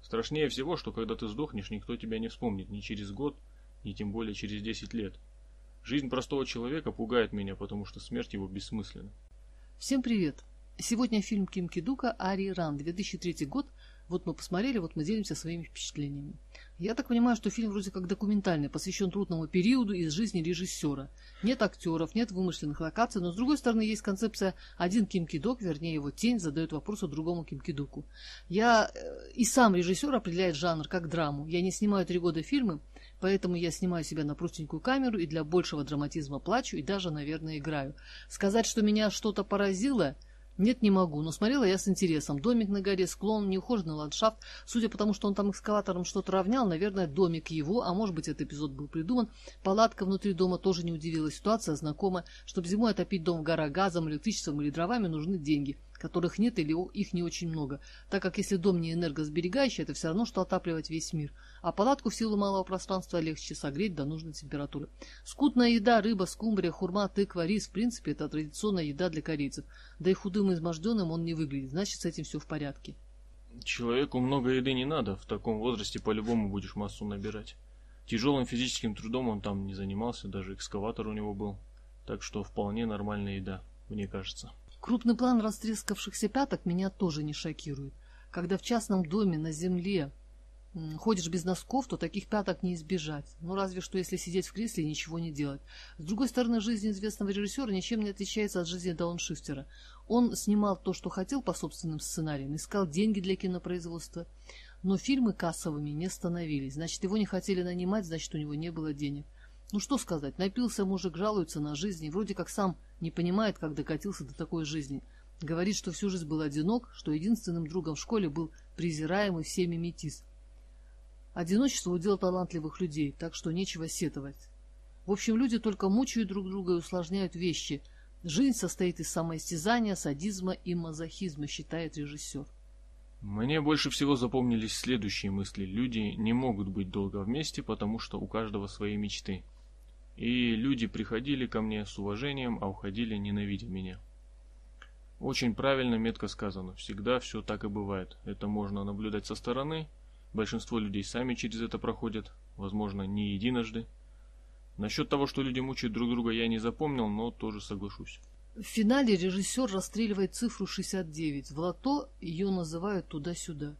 Страшнее всего, что когда ты сдохнешь, никто тебя не вспомнит ни через год, ни тем более через 10 лет. Жизнь простого человека пугает меня, потому что смерть его бессмысленна. Всем привет! Сегодня фильм Ким Ки-дука «Ари Ран», 2003 год. Вот мы посмотрели, вот мы делимся своими впечатлениями. Я так понимаю, что фильм вроде как документальный, посвящен трудному периоду из жизни режиссера. Нет актеров, нет вымышленных локаций, но с другой стороны есть концепция «один Ким Ки-дук», вернее его тень, задает вопросы другому Ким Ки-дуку. И сам режиссер определяет жанр как драму. Я не снимаю 3 года фильмы, поэтому я снимаю себя на простенькую камеру и для большего драматизма плачу и даже, наверное, играю. Сказать, что меня что-то поразило... Нет, не могу, но смотрела я с интересом. Домик на горе, склон, неухоженный ландшафт. Судя по тому, что он там экскаватором что-то равнял, наверное, домик его, а может быть, этот эпизод был придуман. Палатка внутри дома тоже не удивила. Ситуация знакома. Чтобы зимой отопить дом в горах газом, электричеством или дровами, нужны деньги, которых нет или их не очень много. Так как если дом не энергосберегающий, это все равно, что отапливать весь мир. А палатку в силу малого пространства легче согреть до нужной температуры. Скудная еда, рыба, скумбрия, хурма, тыква, рис, в принципе, это традиционная еда для корейцев. Да и худым и изможденным он не выглядит, значит, с этим все в порядке. Человеку много еды не надо, в таком возрасте по-любому будешь массу набирать. Тяжелым физическим трудом он там не занимался, даже экскаватор у него был. Так что вполне нормальная еда, мне кажется. Крупный план растрескавшихся пяток меня тоже не шокирует. Когда в частном доме на земле ходишь без носков, то таких пяток не избежать. Ну, разве что если сидеть в кресле и ничего не делать. С другой стороны, жизнь известного режиссера ничем не отличается от жизни дауншифтера. Он снимал то, что хотел по собственным сценариям, искал деньги для кинопроизводства, но фильмы кассовыми не становились. Значит, его не хотели нанимать, значит, у него не было денег. Ну, что сказать, напился мужик, жалуется на жизнь, и вроде как сам не понимает, как докатился до такой жизни. Говорит, что всю жизнь был одинок, что единственным другом в школе был презираемый всеми метис. Одиночество удел талантливых людей, так что нечего сетовать. В общем, люди только мучают друг друга и усложняют вещи. Жизнь состоит из самоистязания, садизма и мазохизма, считает режиссер. Мне больше всего запомнились следующие мысли. Люди не могут быть долго вместе, потому что у каждого свои мечты. И люди приходили ко мне с уважением, а уходили, ненавидя меня. Очень правильно, метко сказано. Всегда все так и бывает. Это можно наблюдать со стороны. Большинство людей сами через это проходят, возможно, не единожды. Насчет того, что люди мучают друг друга, я не запомнил, но тоже соглашусь. В финале режиссер расстреливает цифру 69. В лото ее называют туда-сюда.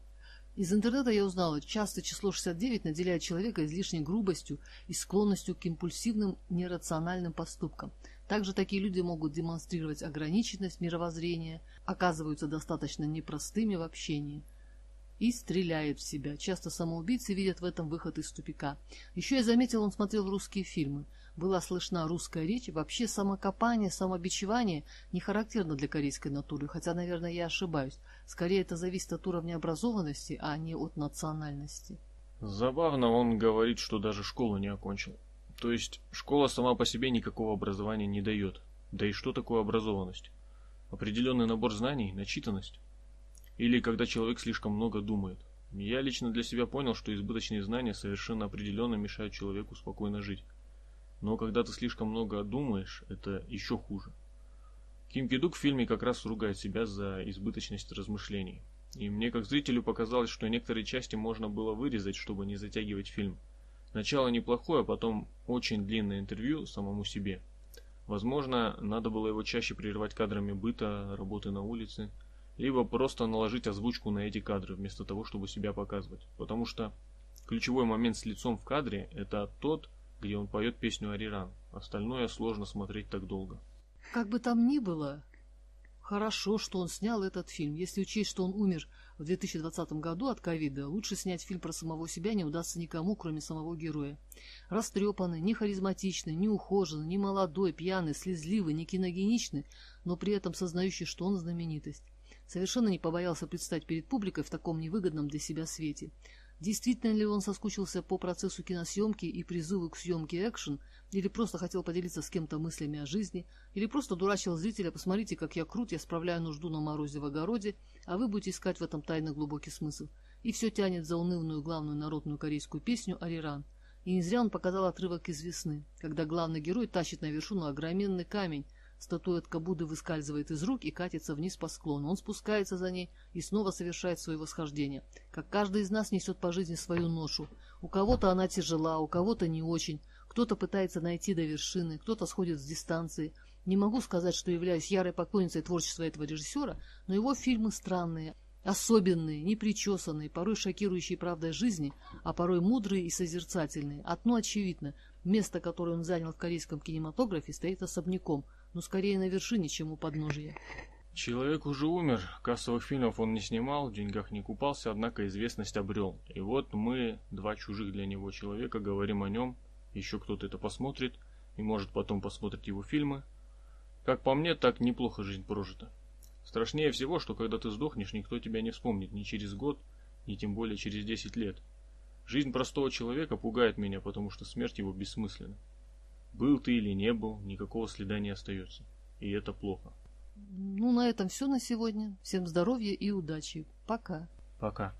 Из интернета я узнала, часто число 69 наделяет человека излишней грубостью и склонностью к импульсивным нерациональным поступкам. Также такие люди могут демонстрировать ограниченность мировоззрения, оказываются достаточно непростыми в общении. И стреляет в себя. Часто самоубийцы видят в этом выход из тупика. Еще я заметил, он смотрел русские фильмы. Была слышна русская речь. Вообще самокопание, самобичевание не характерно для корейской натуры, хотя, наверное, я ошибаюсь. Скорее, это зависит от уровня образованности, а не от национальности. Забавно, он говорит, что даже школу не окончил. То есть школа сама по себе никакого образования не дает. Да и что такое образованность? Определенный набор знаний, начитанность? Или когда человек слишком много думает. Я лично для себя понял, что избыточные знания совершенно определенно мешают человеку спокойно жить. Но когда ты слишком много думаешь, это еще хуже. Ким Ки-дук в фильме как раз ругает себя за избыточность размышлений. И мне как зрителю показалось, что некоторые части можно было вырезать, чтобы не затягивать фильм. Начало неплохое, а потом очень длинное интервью самому себе. Возможно, надо было его чаще прерывать кадрами быта, работы на улице, либо просто наложить озвучку на эти кадры, вместо того, чтобы себя показывать. Потому что ключевой момент с лицом в кадре – это тот, где он поет песню «Ари Ран». Остальное сложно смотреть так долго. Как бы там ни было, хорошо, что он снял этот фильм. Если учесть, что он умер в 2020 году от ковида, лучше снять фильм про самого себя не удастся никому, кроме самого героя. Растрепанный, не харизматичный, не ухоженный, не молодой, пьяный, слезливый, не киногеничный, но при этом сознающий, что он знаменитость. Совершенно не побоялся предстать перед публикой в таком невыгодном для себя свете. Действительно ли он соскучился по процессу киносъемки и призыву к съемке экшен, или просто хотел поделиться с кем-то мыслями о жизни, или просто дурачил зрителя: посмотрите, как я крут, я справляю нужду на морозе в огороде, а вы будете искать в этом тайно глубокий смысл. И все тянет за унывную главную народную корейскую песню «Ари Ран». И не зря он показал отрывок из «Весны», когда главный герой тащит на вершину огроменный камень, Статуэтка Будды выскальзывает из рук и катится вниз по склону. Он спускается за ней и снова совершает свое восхождение. Как каждый из нас несет по жизни свою ношу. У кого-то она тяжела, у кого-то не очень. Кто-то пытается найти до вершины, кто-то сходит с дистанции. Не могу сказать, что являюсь ярой поклонницей творчества этого режиссера, но его фильмы странные, особенные, непричесанные, порой шокирующие правдой жизни, а порой мудрые и созерцательные. Одно очевидно, место, которое он занял в корейском кинематографе, стоит особняком, но скорее на вершине, чем у подножия. Человек уже умер, кассовых фильмов он не снимал, в деньгах не купался, однако известность обрел. И вот мы, два чужих для него человека, говорим о нем, еще кто-то это посмотрит, и может потом посмотреть его фильмы. Как по мне, так неплохо жизнь прожита. Страшнее всего, что когда ты сдохнешь, никто тебя не вспомнит ни через год, ни тем более через 10 лет. Жизнь простого человека пугает меня, потому что смерть его бессмысленна. Был ты или не был, никакого следа не остается. И это плохо. Ну, на этом все на сегодня. Всем здоровья и удачи. Пока. Пока.